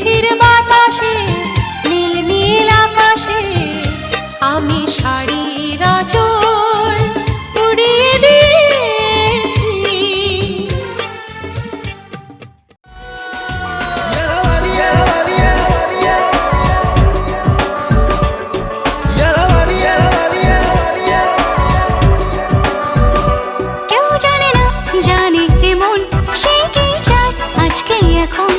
ঝিরঝির বাতাসে নীল নীল আকাশে আমি শাড়ির আঁচল উড়িয়ে দিয়েছি। কেউ জানে না জানে এমন সে কি চায় আজকে এখন।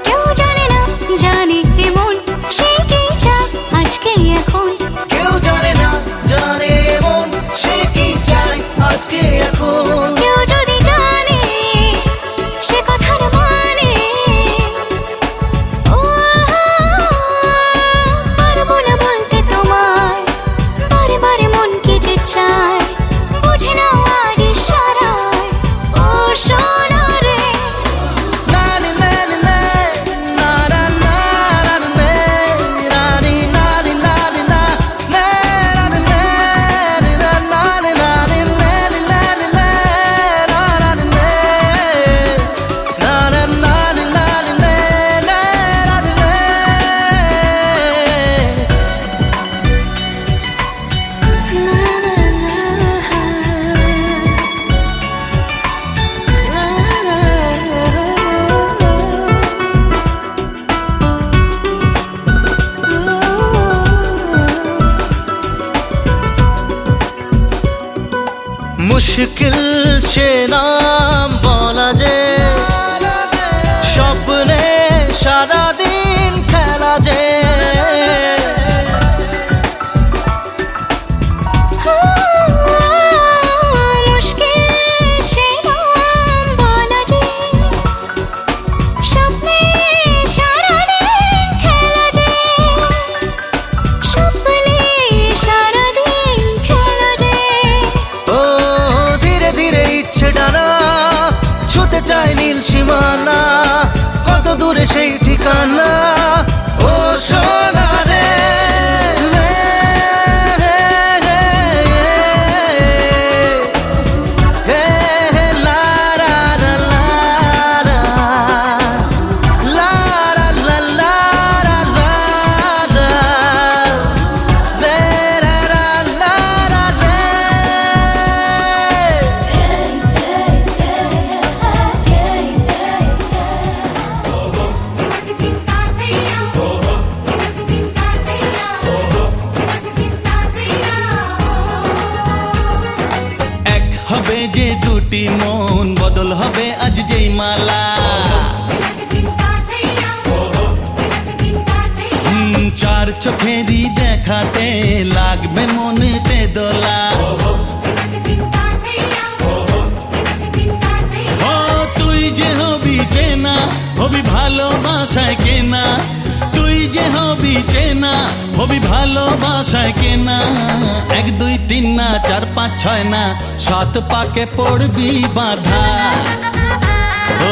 কেউ জানে না জানে এমন সে কি চায় আজকে এখন। কেউ জানে না জানে এমন সে কি চায় আজকে এখন। কেউ যদি জানে সে কথার মানে ও পারবো না বলতে তোমায় বারে বারে মন কি যে চায় বুঝে না আর ইশারায় ও সোনা রে। নানি নানি নানি নারা নারা নানি নানি নানি নানি নানি নানি নানি নানি নানি নানি নারা নানি নানি মুশকিল সে নাম বলা যে স্বপ্নে সারাদিন খেলা যে মুশকিল সে নাম বলা যে স্বপ্নে সারাদিন খেলা যে স্বপ্নে সারাদিন খেলা যে। ও ধীরে ধীরে ইচ্ছে ডানা ছুতে চায় নীল সীমানা কত দূরে সেই ঠিকানা ও সোনা রে হবে যে দুটি মন বদল হবে আজ যেই মালা। চার চোখেরই দেখাতে লাগবে মনেতে দোলা। ও তুই যে হবি চেনা হবি ভালোবাসায় কেনা। তুই যে হবি চেনা হবি ভালোবাসায় কেনা। 1 2 3 না 4 5 6 না 7 পাকে পড়বি বাঁধা। ও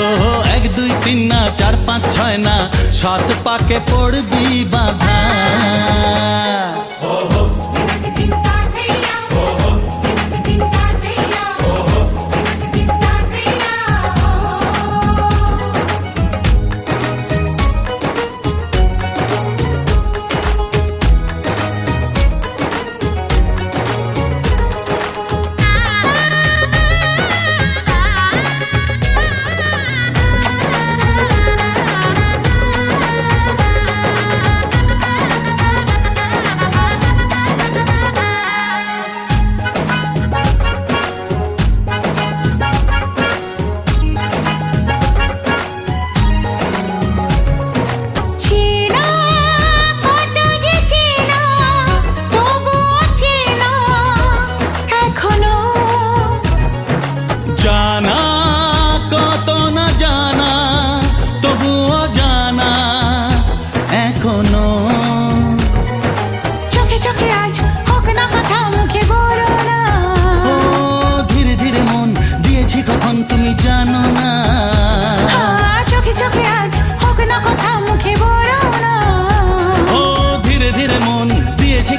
1 2 3 না 4 5 6 না 7 পাকে পড়বি বাঁধা।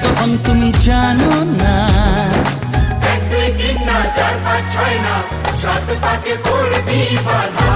কখন তুমি জানো না। 1 2 3 না 4 চার পাঁচ ছয় না, সাত পাকে পড়বি বাধা।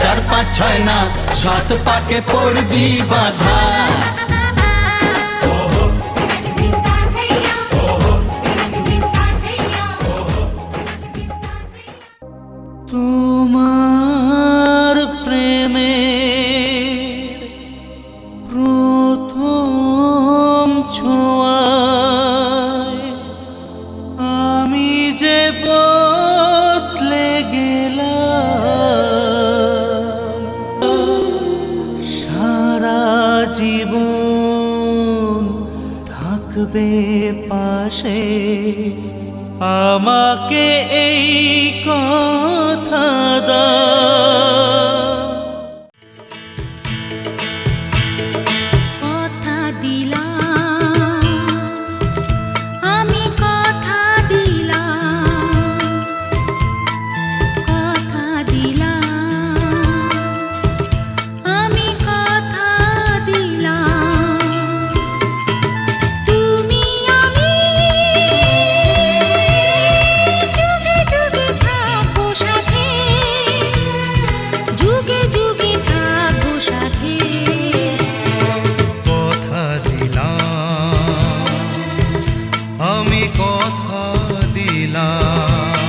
চার পাঁচ ছয় না, সাত পাকে পড়বি বাধা। তোমার প্রেমে প্রথম ছোঁয়ায় আমি যে বদলে গেলাম, সারা জীবন থাকবে পাশে, আমাকে এই কথা দাও। কথা দিলাম, আমি কথা দিলাম, কথা দিলাম, আমি কথা দিলাম, তুমি আমি যুগে যুগে থাকবো সাথে, যুগে যুগে থাকবো সাথে। কথা দিলাম, আমি কথা দিলাম,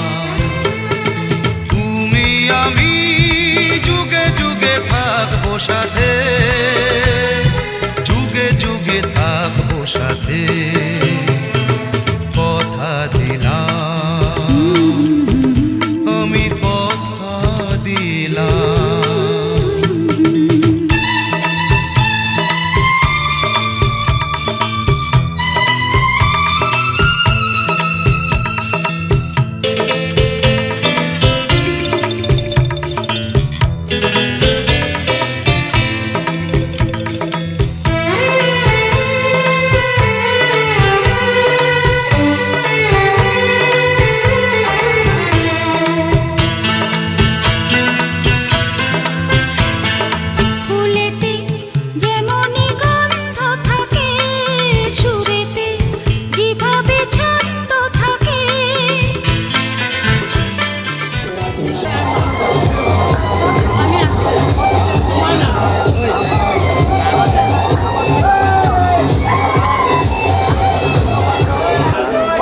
তুমি আমি যুগে যুগে থাকবো সাথে, যুগে যুগে থাকবো সাথে। কথা দিলাম, আমি কথা দিলাম। ফুলেতে যেমনি গন্ধ থাকে, সুরেতে যেভাবে ছন্দ থাকে,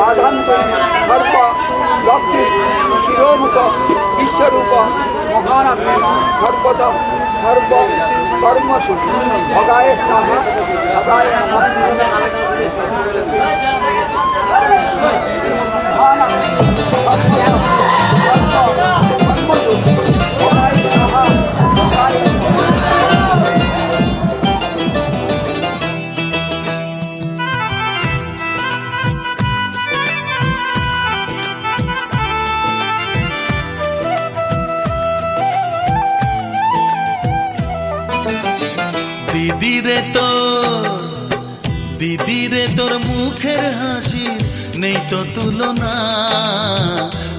आधान्त सर्व लक्ष्मी शिरोमुख विश्वरूप महानात्मा सर्वद सर्व कर्मसु भगाय स्वाहा भगाय দিদিরে তোর মুখের হাসি নেই তো তুলনা,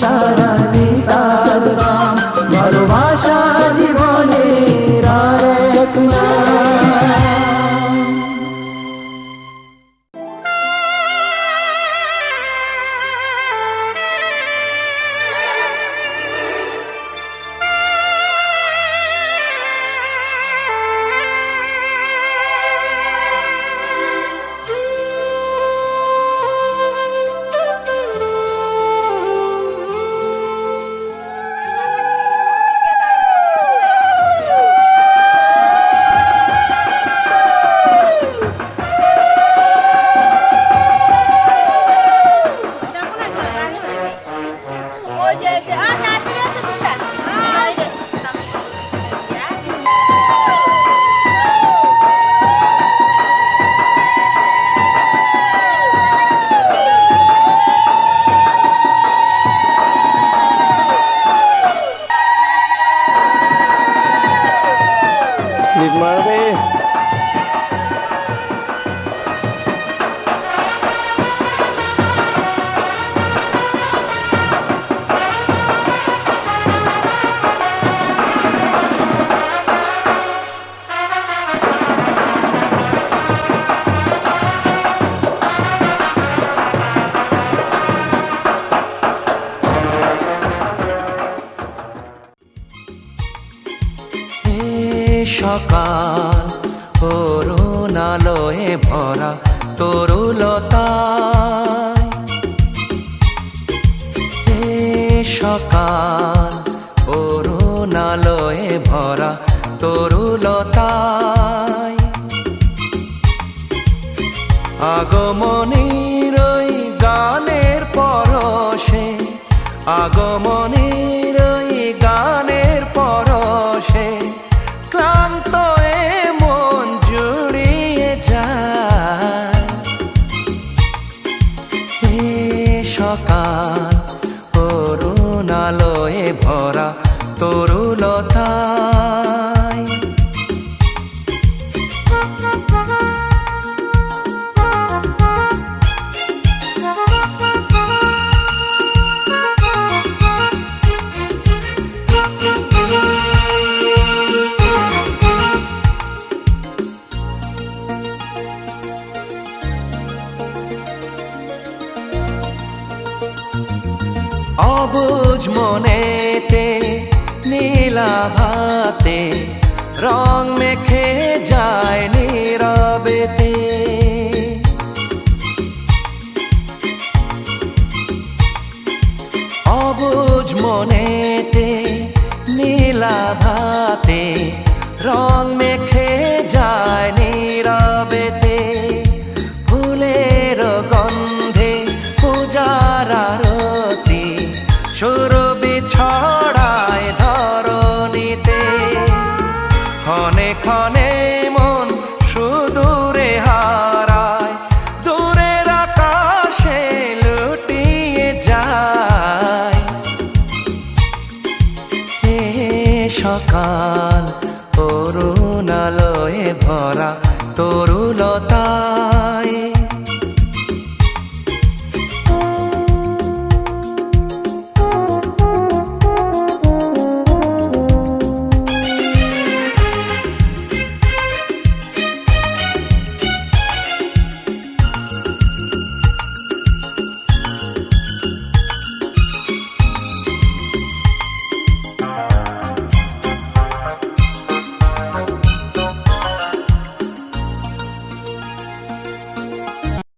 ছাড়া নেই তার দাম ভালোবাসা জীবনের আর এক নাম সকাল অরুণ আলোয় ভরা তরুলতায় সকাল অরুণ আলোয় ভরা তরুলতায় আগমনীর ওই গানের পরশে আগমনীর ওই গানের পরশে ক্লান্ত এ মন জুড়িয়ে যায় এ সকাল অরুণ আলোয় ভরা তরুলতায় অবুঝ মনেতে নীলাভাতে রং মেখে যায় নীরবেতে অবুঝ মনেতে নীলাভাতে রং মেখে যায় নীরবেতে ফুলের গন্ধে পূজার আরতি সুরবি ছড়ায় ধরণীতে ক্ষণে ক্ষণে মন সুদূরে হারায় দূরের আকাশে লুটিয়ে যায় এ সকাল অরুণ আলোয় ভরা তরুলতা